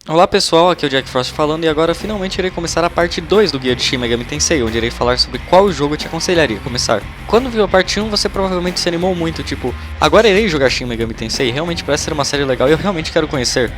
Olá pessoal, aqui é o Jack Frost falando e agora finalmente irei começar a parte 2 do guia de Shin Megami Tensei, onde irei falar sobre qual jogo eu te aconselharia começar. Quando viu a parte 1, você provavelmente se animou muito, tipo, agora irei jogar Shin Megami Tensei, realmente parece ser uma série legal e eu realmente quero conhecer.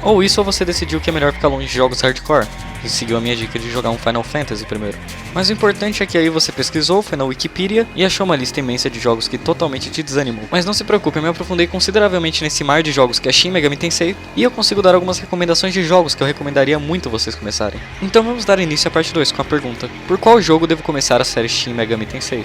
Ou isso, ou você decidiu que é melhor ficar longe de jogos hardcore, e seguiu a minha dica de jogar um Final Fantasy primeiro. Mas o importante é que aí você pesquisou, foi na Wikipedia e achou uma lista imensa de jogos que totalmente te desanimou. Mas não se preocupe, eu me aprofundei consideravelmente nesse mar de jogos que é Shin Megami Tensei, e eu consigo dar algumas recomendações de jogos que eu recomendaria muito vocês começarem. Então vamos dar início à parte 2 com a pergunta: por qual jogo devo começar a série Shin Megami Tensei?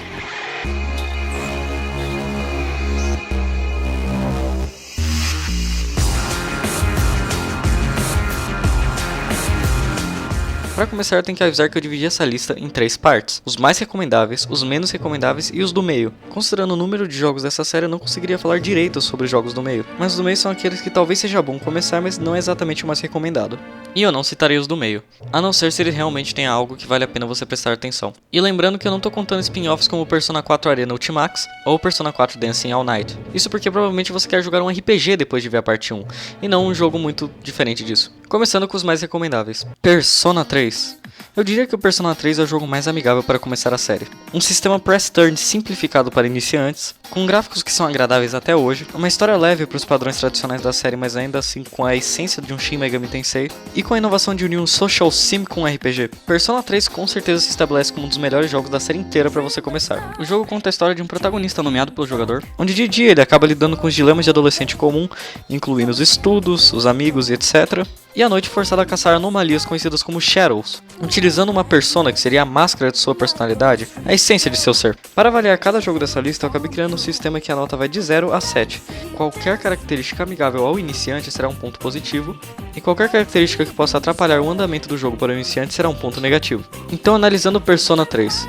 Para começar, eu tenho que avisar que eu dividi essa lista em 3 partes: os mais recomendáveis, os menos recomendáveis e os do meio. Considerando o número de jogos dessa série, eu não conseguiria falar direito sobre os jogos do meio, mas os do meio são aqueles que talvez seja bom começar, mas não é exatamente o mais recomendado. E eu não citarei os do meio, a não ser se ele realmente tenha algo que vale a pena você prestar atenção. E lembrando que eu não tô contando spin-offs como Persona 4 Arena Ultimax ou Persona 4 Dancing All Night. Isso porque provavelmente você quer jogar um RPG depois de ver a parte 1, e não um jogo muito diferente disso. Começando com os mais recomendáveis. Persona 3. Eu diria que o Persona 3 é o jogo mais amigável para começar a série. Um sistema press turn simplificado para iniciantes, com gráficos que são agradáveis até hoje, uma história leve para os padrões tradicionais da série, mas ainda assim com a essência de um Shin Megami Tensei, e com a inovação de unir um social sim com um RPG. Persona 3 com certeza se estabelece como um dos melhores jogos da série inteira para você começar. O jogo conta a história de um protagonista nomeado pelo jogador, onde de dia ele acaba lidando com os dilemas de adolescente comum, incluindo os estudos, os amigos e etc., e à noite forçado a caçar anomalias conhecidas como Shadows, utilizando uma persona que seria a máscara de sua personalidade, a essência de seu ser. Para avaliar cada jogo dessa lista, eu acabei criando um sistema que a nota vai de 0 a 7. Qualquer característica amigável ao iniciante será um ponto positivo, e qualquer característica que possa atrapalhar o andamento do jogo para o iniciante será um ponto negativo. Então, analisando Persona 3.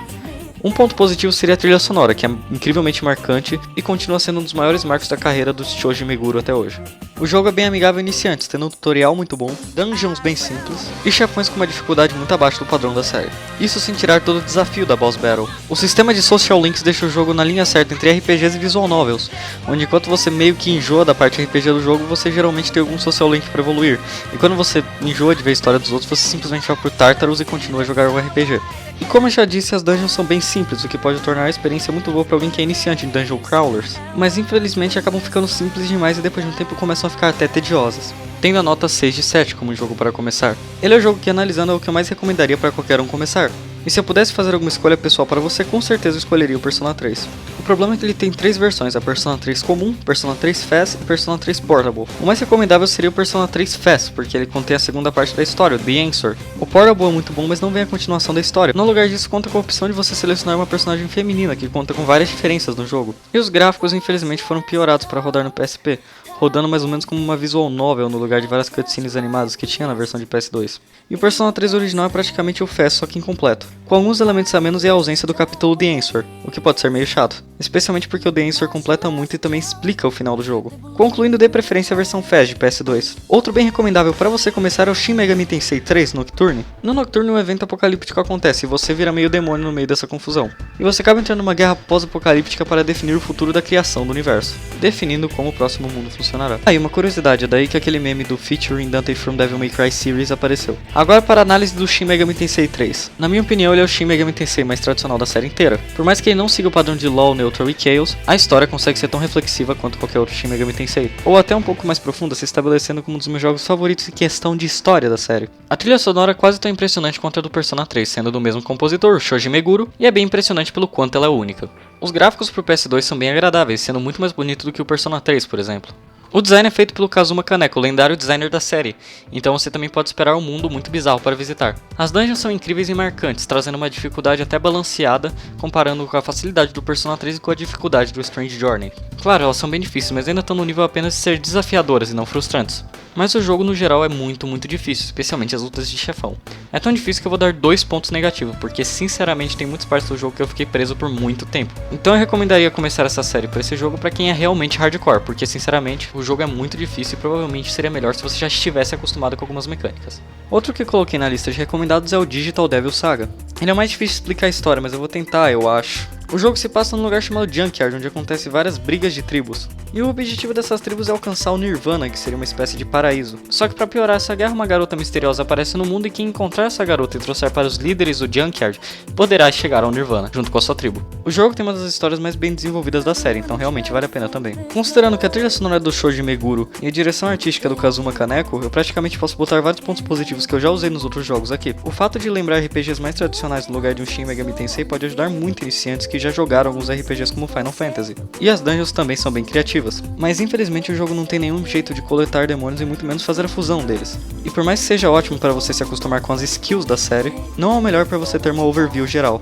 Um ponto positivo seria a trilha sonora, que é incrivelmente marcante e continua sendo um dos maiores marcos da carreira do Shoji Meguro até hoje. O jogo é bem amigável a iniciantes, tendo um tutorial muito bom, dungeons bem simples e chefões com uma dificuldade muito abaixo do padrão da série. Isso sem tirar todo o desafio da Boss Battle. O sistema de Social Links deixa o jogo na linha certa entre RPGs e Visual Novels, onde enquanto você meio que enjoa da parte RPG do jogo, você geralmente tem algum Social Link para evoluir, e quando você enjoa de ver a história dos outros, você simplesmente vai por Tartarus e continua a jogar o RPG. E como eu já disse, as dungeons são bem simples, o que pode tornar a experiência muito boa para alguém que é iniciante em Dungeon Crawlers, mas infelizmente acabam ficando simples demais e depois de um tempo começam a ficar até tediosas, tendo a nota 6 de 7 como jogo para começar. Ele é o jogo que, analisando, é o que eu mais recomendaria para qualquer um começar. E se eu pudesse fazer alguma escolha pessoal para você, com certeza eu escolheria o Persona 3. O problema é que ele tem 3 versões, a Persona 3 comum, Persona 3 Fast e Persona 3 Portable. O mais recomendável seria o Persona 3 Fast, porque ele contém a segunda parte da história, o The Answer. O Portable é muito bom, mas não vem a continuação da história. No lugar disso, conta com a opção de você selecionar uma personagem feminina, que conta com várias diferenças no jogo. E os gráficos, infelizmente, foram piorados para rodar no PSP, rodando mais ou menos como uma visual novel no lugar de várias cutscenes animadas que tinha na versão de PS2. E o Persona 3 original é praticamente o Fast, só que incompleto, com alguns elementos a menos e a ausência do capítulo The Answer, o que pode ser meio chato, especialmente porque o The Answer completa muito e também explica o final do jogo. Concluindo, dê preferência à versão Fast de PS2. Outro bem recomendável para você começar é o Shin Megami Tensei 3 Nocturne. No Nocturne, um evento apocalíptico acontece e você vira meio demônio no meio dessa confusão, e você acaba entrando numa guerra pós-apocalíptica para definir o futuro da criação do universo, definindo como o próximo mundo funcionará. Aí, uma curiosidade, é daí que aquele meme do featuring Dante from Devil May Cry Series apareceu. Agora para a análise do Shin Megami Tensei 3. Na minha opinião, ele é o Shin Megami Tensei mais tradicional da série inteira. Por mais que ele não siga o padrão de LoL, Neutral e Chaos, a história consegue ser tão reflexiva quanto qualquer outro Shin Megami Tensei, ou até um pouco mais profunda, se estabelecendo como um dos meus jogos favoritos em questão de história da série. A trilha sonora é quase tão impressionante quanto a do Persona 3, sendo do mesmo compositor, Shoji Meguro, e é bem impressionante pelo quanto ela é única. Os gráficos pro PS2 são bem agradáveis, sendo muito mais bonito do que o Persona 3, por exemplo. O design é feito pelo Kazuma Kaneko, o lendário designer da série, então você também pode esperar um mundo muito bizarro para visitar. As dungeons são incríveis e marcantes, trazendo uma dificuldade até balanceada, comparando com a facilidade do Persona 3 e com a dificuldade do Strange Journey. Claro, elas são bem difíceis, mas ainda estão no nível apenas de ser desafiadoras e não frustrantes. Mas o jogo no geral é muito difícil, especialmente as lutas de chefão. É tão difícil que eu vou dar 2 pontos negativos, porque sinceramente tem muitas partes do jogo que eu fiquei preso por muito tempo. Então eu recomendaria começar essa série por esse jogo para quem é realmente hardcore, porque sinceramente o jogo é muito difícil e provavelmente seria melhor se você já estivesse acostumado com algumas mecânicas. Outro que eu coloquei na lista de recomendados é o Digital Devil Saga. Ele é mais difícil de explicar a história, mas eu vou tentar, eu acho. O jogo se passa num lugar chamado Junkyard, onde acontecem várias brigas de tribos. E o objetivo dessas tribos é alcançar o Nirvana, que seria uma espécie de paraíso. Só que para piorar essa guerra, uma garota misteriosa aparece no mundo e quem encontrar essa garota e trouxer para os líderes do Junkyard poderá chegar ao Nirvana, junto com a sua tribo. O jogo tem uma das histórias mais bem desenvolvidas da série, então realmente vale a pena também. Considerando que a trilha sonora é do Shoji Meguro e a direção artística do Kazuma Kaneko, eu praticamente posso botar vários pontos positivos que eu já usei nos outros jogos aqui. O fato de lembrar RPGs mais tradicionais no lugar de um Shin Megami Tensei pode ajudar muito iniciantes que já jogaram alguns RPGs como Final Fantasy. E as dungeons também são bem criativas. Mas infelizmente o jogo não tem nenhum jeito de coletar demônios e muito menos fazer a fusão deles. E por mais que seja ótimo para você se acostumar com as skills da série, não é o melhor para você ter uma overview geral.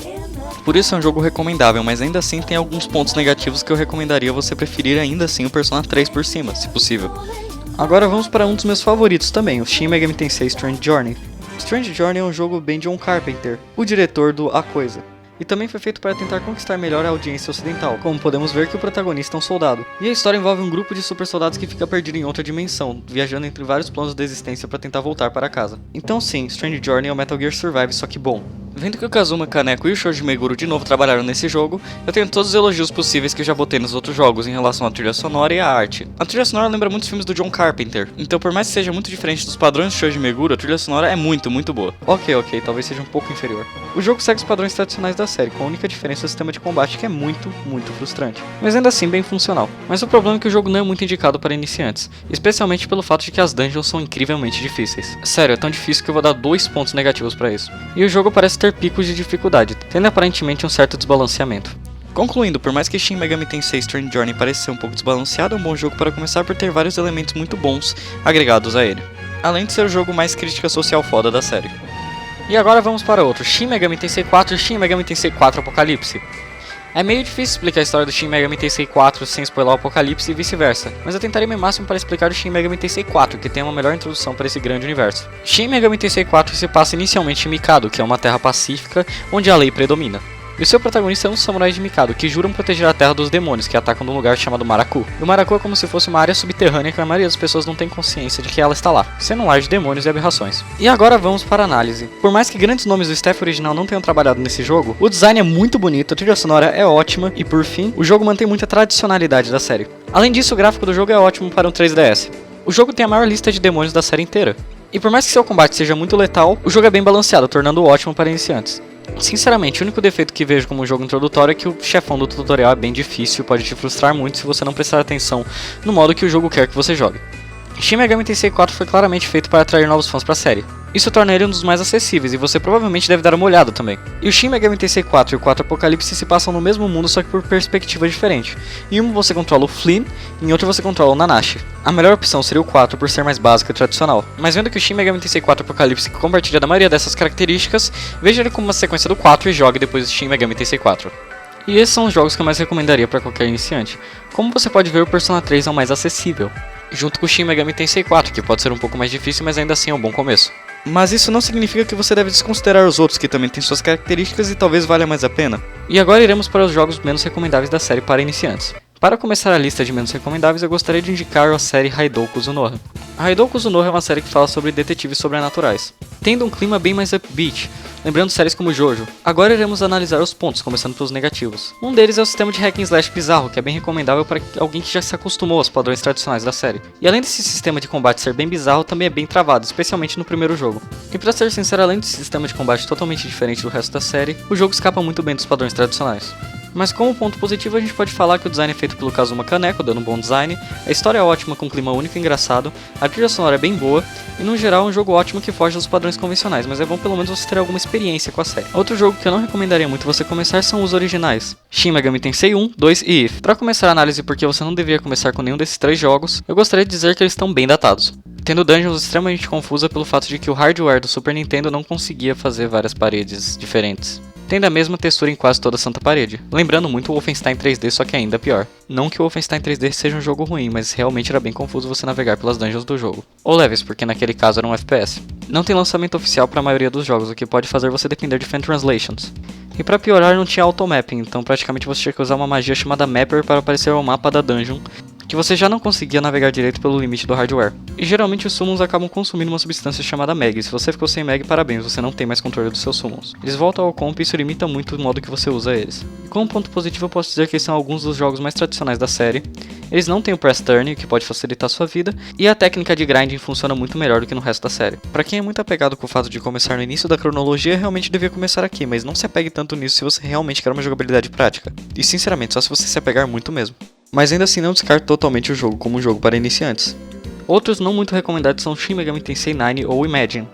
Por isso é um jogo recomendável, mas ainda assim tem alguns pontos negativos que eu recomendaria você preferir ainda assim o Persona 3 por cima, se possível. Agora vamos para um dos meus favoritos também, o Shin Megami Tensei Strange Journey. Strange Journey é um jogo bem John Carpenter, o diretor do A Coisa. E também foi feito para tentar conquistar melhor a audiência ocidental, como podemos ver que o protagonista é um soldado. E a história envolve um grupo de super soldados que fica perdido em outra dimensão, viajando entre vários planos de existência para tentar voltar para casa. Então sim, Strange Journey é o Metal Gear Survive, só que bom. Vendo que o Kazuma Kaneko e o Shoji Meguro de novo trabalharam nesse jogo, eu tenho todos os elogios possíveis que eu já botei nos outros jogos em relação à trilha sonora e à arte. A trilha sonora lembra muitos filmes do John Carpenter, então por mais que seja muito diferente dos padrões do Shoji Meguro, a trilha sonora é muito boa. Ok, talvez seja um pouco inferior. O jogo segue os padrões tradicionais da série, com a única diferença do sistema de combate que é muito frustrante. Mas ainda assim bem funcional. Mas o problema é que o jogo não é muito indicado para iniciantes, especialmente pelo fato de que as dungeons são incrivelmente difíceis. Sério, é tão difícil que eu vou dar 2 pontos negativos para isso. E o jogo parece ter picos de dificuldade, tendo aparentemente um certo desbalanceamento. Concluindo, por mais que Shin Megami Tensei Strange Journey pareça ser um pouco desbalanceado, é um bom jogo para começar por ter vários elementos muito bons agregados a ele. Além de ser o jogo mais crítica social foda da série. E agora vamos para outro, Shin Megami Tensei 4 e Shin Megami Tensei 4 Apocalipse. É meio difícil explicar a história do Shin Megami Tensei 4 sem spoiler o Apocalipse e vice-versa, mas eu tentarei meu máximo para explicar o Shin Megami Tensei 4, que tem uma melhor introdução para esse grande universo. Shin Megami Tensei 4 se passa inicialmente em Mikado, que é uma terra pacífica onde a lei predomina. E o seu protagonista é um samurai de Mikado, que juram proteger a terra dos demônios, que atacam num lugar chamado Maraku. E o Maraku é como se fosse uma área subterrânea que a maioria das pessoas não tem consciência de que ela está lá, sendo um lar de demônios e aberrações. E agora vamos para a análise. Por mais que grandes nomes do staff original não tenham trabalhado nesse jogo, o design é muito bonito, a trilha sonora é ótima, e por fim, o jogo mantém muita tradicionalidade da série. Além disso, o gráfico do jogo é ótimo para um 3DS. O jogo tem a maior lista de demônios da série inteira. E por mais que seu combate seja muito letal, o jogo é bem balanceado, tornando-o ótimo para iniciantes. Sinceramente, o único defeito que vejo como jogo introdutório é que o chefão do tutorial é bem difícil e pode te frustrar muito se você não prestar atenção no modo que o jogo quer que você jogue. Shin Megami Tensei 4 foi claramente feito para atrair novos fãs para a série. Isso torna ele um dos mais acessíveis e você provavelmente deve dar uma olhada também. E o Shin Megami Tensei 4 e o 4 Apocalipse se passam no mesmo mundo, só que por perspectivas diferentes. Em um você controla o Flynn, em outro você controla o Nanashi. A melhor opção seria o 4 por ser mais básico e tradicional. Mas vendo que o Shin Megami Tensei 4 Apocalipse compartilha da maioria dessas características, veja ele como uma sequência do 4 e jogue depois do Shin Megami Tensei 4. E esses são os jogos que eu mais recomendaria para qualquer iniciante. Como você pode ver, o Persona 3 é o mais acessível, junto com o Shin Megami Tensei 4, que pode ser um pouco mais difícil, mas ainda assim é um bom começo. Mas isso não significa que você deve desconsiderar os outros que também têm suas características e talvez valha mais a pena. E agora iremos para os jogos menos recomendáveis da série para iniciantes. Para começar a lista de menos recomendáveis, eu gostaria de indicar a série Haidoukou Zunoha. A Haidoukou Zunoha é uma série que fala sobre detetives sobrenaturais, tendo um clima bem mais upbeat, lembrando séries como Jojo. Agora iremos analisar os pontos, começando pelos negativos. Um deles é o sistema de hack and slash bizarro, que é bem recomendável para alguém que já se acostumou aos padrões tradicionais da série. E além desse sistema de combate ser bem bizarro, também é bem travado, especialmente no primeiro jogo. E pra ser sincero, além desse sistema de combate totalmente diferente do resto da série, o jogo escapa muito bem dos padrões tradicionais. Mas como ponto positivo a gente pode falar que o design é feito pelo Kazuma Kaneko, dando um bom design, a história é ótima com um clima único e engraçado, a trilha sonora é bem boa, e no geral é um jogo ótimo que foge dos padrões convencionais, mas é bom pelo menos você ter alguma experiência com a série. Outro jogo que eu não recomendaria muito você começar são os originais, Shin Megami Tensei 1, 2 e If. Para começar a análise porque você não deveria começar com nenhum desses 3 jogos, eu gostaria de dizer que eles estão bem datados, tendo dungeons extremamente confusa pelo fato de que o hardware do Super Nintendo não conseguia fazer várias paredes diferentes, tendo a mesma textura em quase toda a santa parede. Lembrando muito o Wolfenstein 3D, só que ainda pior. Não que o Wolfenstein 3D seja um jogo ruim, mas realmente era bem confuso você navegar pelas dungeons do jogo. Ou levels, porque naquele caso era um FPS. Não tem lançamento oficial para a maioria dos jogos, o que pode fazer você depender de fan translations. E pra piorar, não tinha automapping, então praticamente você tinha que usar uma magia chamada Mapper para aparecer o mapa da dungeon, que você já não conseguia navegar direito pelo limite do hardware. E geralmente os summons acabam consumindo uma substância chamada mag. Se você ficou sem mag, parabéns, você não tem mais controle dos seus summons. Eles voltam ao comp e isso limita muito o modo que você usa eles. E como ponto positivo eu posso dizer que eles são alguns dos jogos mais tradicionais da série. Eles não têm o press turn, o que pode facilitar sua vida, e a técnica de grinding funciona muito melhor do que no resto da série. Pra quem é muito apegado com o fato de começar no início da cronologia, realmente devia começar aqui, mas não se apegue tanto nisso se você realmente quer uma jogabilidade prática. E sinceramente, só se você se apegar muito mesmo. Mas ainda assim não descarte totalmente o jogo como um jogo para iniciantes. Outros não muito recomendados são Shin Megami Tensei 9 ou Imagine.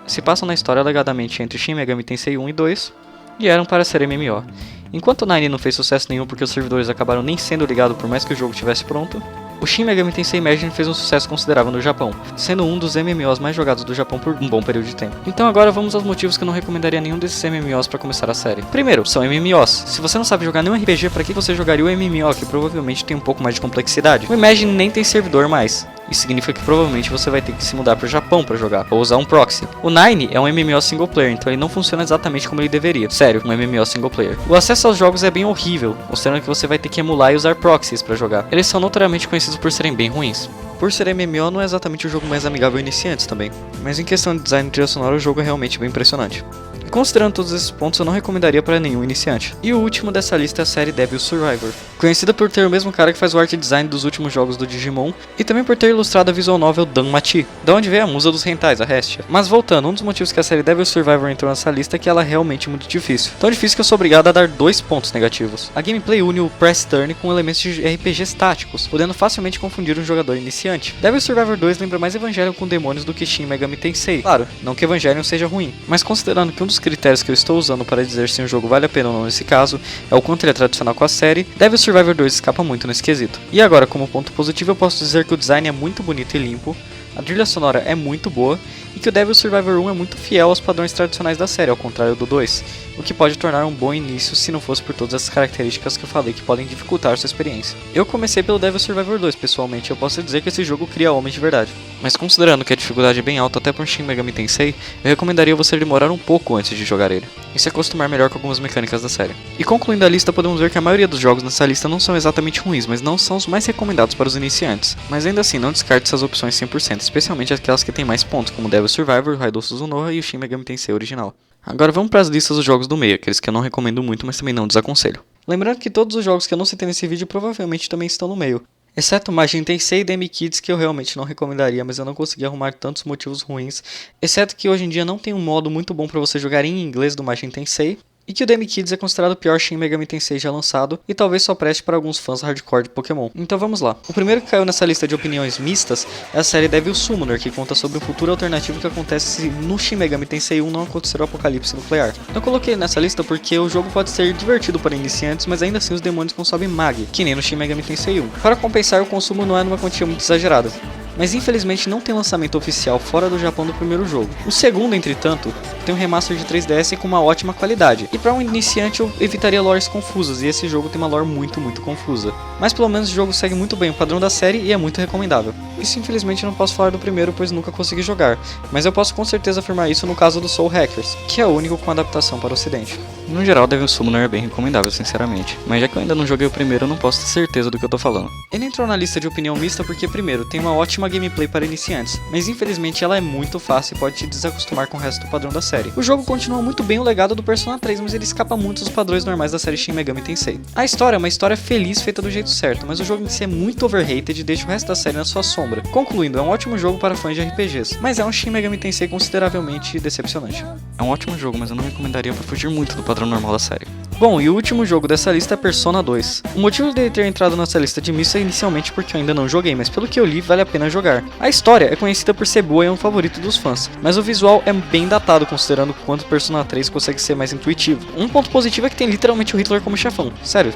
Se passam na história alegadamente entre Shin Megami Tensei 1 e 2, e eram para ser MMO. Enquanto o 9 não fez sucesso nenhum porque os servidores acabaram nem sendo ligados por mais que o jogo estivesse pronto, o Shin Megami Tensei Imagine fez um sucesso considerável no Japão, sendo um dos MMOs mais jogados do Japão por um bom período de tempo. Então agora vamos aos motivos que eu não recomendaria nenhum desses MMOs para começar a série. Primeiro, são MMOs. Se você não sabe jogar nenhum RPG, para que você jogaria o MMO, que provavelmente tem um pouco mais de complexidade? O Imagine nem tem servidor mais. Isso significa que provavelmente você vai ter que se mudar para o Japão para jogar, ou usar um proxy. O 9 é um MMO single player, então ele não funciona exatamente como ele deveria. Sério, um MMO single player. O acesso aos jogos é bem horrível, mostrando que você vai ter que emular e usar proxies para jogar. Eles são notoriamente conhecidos por serem bem ruins. Por ser MMO, não é exatamente o jogo mais amigável a iniciantes também, mas em questão de design e trilha sonora, o jogo é realmente bem impressionante. E considerando todos esses pontos, eu não recomendaria para nenhum iniciante. E o último dessa lista é a série Devil Survivor, conhecida por ter o mesmo cara que faz o art design dos últimos jogos do Digimon, e também por ter ilustrado a visual novel Danmachi, da onde veio a musa dos hentais, a Hestia. Mas voltando, um dos motivos que a série Devil Survivor entrou nessa lista é que ela é realmente muito difícil. Tão difícil que eu sou obrigado a dar 2 pontos negativos. A gameplay une o press turn com elementos de RPGs táticos, podendo facilmente confundir um jogador iniciante. Devil Survivor 2 lembra mais Evangelion com demônios do que Shin Megami Tensei. Claro, não que Evangelion seja ruim, mas considerando que um dos critérios que eu estou usando para dizer se um jogo vale a pena ou não nesse caso é o quanto ele é tradicional com a série, Devil Survivor 2 escapa muito nesse quesito. E agora, como ponto positivo, eu posso dizer que o design é muito bonito e limpo, a trilha sonora é muito boa, e que o Devil Survivor 1 é muito fiel aos padrões tradicionais da série, ao contrário do 2, o que pode tornar um bom início se não fosse por todas essas características que eu falei que podem dificultar sua experiência. Eu comecei pelo Devil Survivor 2, pessoalmente, eu posso dizer que esse jogo cria homens de verdade. Mas considerando que a dificuldade é bem alta até por Shin Megami Tensei, eu recomendaria você demorar um pouco antes de jogar ele, e se acostumar melhor com algumas mecânicas da série. E concluindo a lista, podemos ver que a maioria dos jogos nessa lista não são exatamente ruins, mas não são os mais recomendados para os iniciantes. Mas ainda assim, não descarte essas opções 100%, especialmente aquelas que têm mais pontos, como Devil Survivor, Raidou Suzunoha e o Shin Megami Tensei original. Agora vamos para as listas dos jogos do meio, aqueles que eu não recomendo muito, mas também não desaconselho. Lembrando que todos os jogos que eu não citei nesse vídeo provavelmente também estão no meio, exceto Majin Tensei e Demi Kids, que eu realmente não recomendaria, mas eu não consegui arrumar tantos motivos ruins, exceto que hoje em dia não tem um modo muito bom para você jogar em inglês do Majin Tensei, e que o Demi Kids é considerado o pior Shin Megami Tensei já lançado, e talvez só preste para alguns fãs hardcore de Pokémon. Então vamos lá. O primeiro que caiu nessa lista de opiniões mistas é a série Devil Summoner, que conta sobre um futuro alternativo que acontece se no Shin Megami Tensei 1 não acontecer o apocalipse nuclear. Eu coloquei nessa lista porque o jogo pode ser divertido para iniciantes, mas ainda assim os demônios consomem mag, que nem no Shin Megami Tensei 1. Para compensar, o consumo não é numa quantia muito exagerada, mas infelizmente não tem lançamento oficial fora do Japão do primeiro jogo. O segundo, entretanto, tem um remaster de 3DS com uma ótima qualidade, e para um iniciante eu evitaria lores confusas, e esse jogo tem uma lore muito confusa. Mas pelo menos o jogo segue muito bem o padrão da série e é muito recomendável. Isso infelizmente eu não posso falar do primeiro, pois nunca consegui jogar, mas eu posso com certeza afirmar isso no caso do Soul Hackers, que é o único com adaptação para o ocidente. No geral, Devil Summoner é bem recomendável, sinceramente, mas já que eu ainda não joguei o primeiro, eu não posso ter certeza do que eu tô falando. Ele entrou na lista de opinião mista porque, primeiro, tem uma ótima gameplay para iniciantes, mas infelizmente ela é muito fácil e pode te desacostumar com o resto do padrão da série. O jogo continua muito bem o legado do Persona 3, mas ele escapa muito dos padrões normais da série Shin Megami Tensei. A história é uma história feliz feita do jeito certo, mas o jogo em si é muito overrated e deixa o resto da série na sua sombra. Concluindo, é um ótimo jogo para fãs de RPGs, mas é um Shin Megami Tensei consideravelmente decepcionante. É um ótimo jogo, mas eu não recomendaria para fugir muito do padrão normal da série. Bom, e o último jogo dessa lista é Persona 2. O motivo de ele ter entrado nessa lista de missa é inicialmente porque eu ainda não joguei, mas pelo que eu li, vale a pena jogar. A história é conhecida por ser boa e é um favorito dos fãs, mas o visual é bem datado considerando quanto Persona 3 consegue ser mais intuitivo. Um ponto positivo é que tem literalmente o Hitler como chefão. Sério,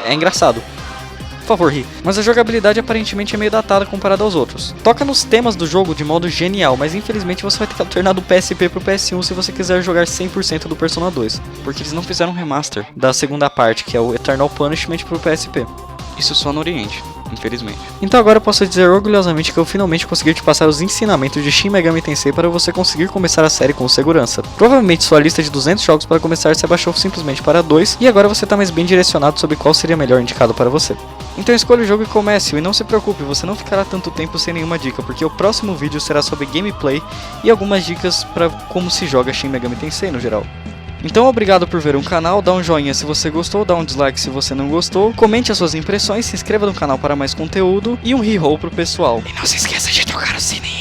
é engraçado. Por favor, ri. Mas a jogabilidade aparentemente é meio datada comparada aos outros. Toca nos temas do jogo de modo genial, mas infelizmente você vai ter que alternar do PSP pro PS1 se você quiser jogar 100% do Persona 2. Porque eles não fizeram um remaster da segunda parte, que é o Eternal Punishment pro PSP. Isso só no Oriente, infelizmente. Então agora eu posso dizer orgulhosamente que eu finalmente consegui te passar os ensinamentos de Shin Megami Tensei para você conseguir começar a série com segurança. Provavelmente sua lista de 200 jogos para começar se abaixou simplesmente para 2, e agora você está mais bem direcionado sobre qual seria melhor indicado para você. Então escolha o jogo e comece, e não se preocupe, você não ficará tanto tempo sem nenhuma dica, porque o próximo vídeo será sobre gameplay e algumas dicas para como se joga Shin Megami Tensei no geral. Então obrigado por ver o canal, dá um joinha se você gostou, dá um dislike se você não gostou, comente as suas impressões, se inscreva no canal para mais conteúdo e um re-roll pro pessoal. E não se esqueça de tocar o sininho.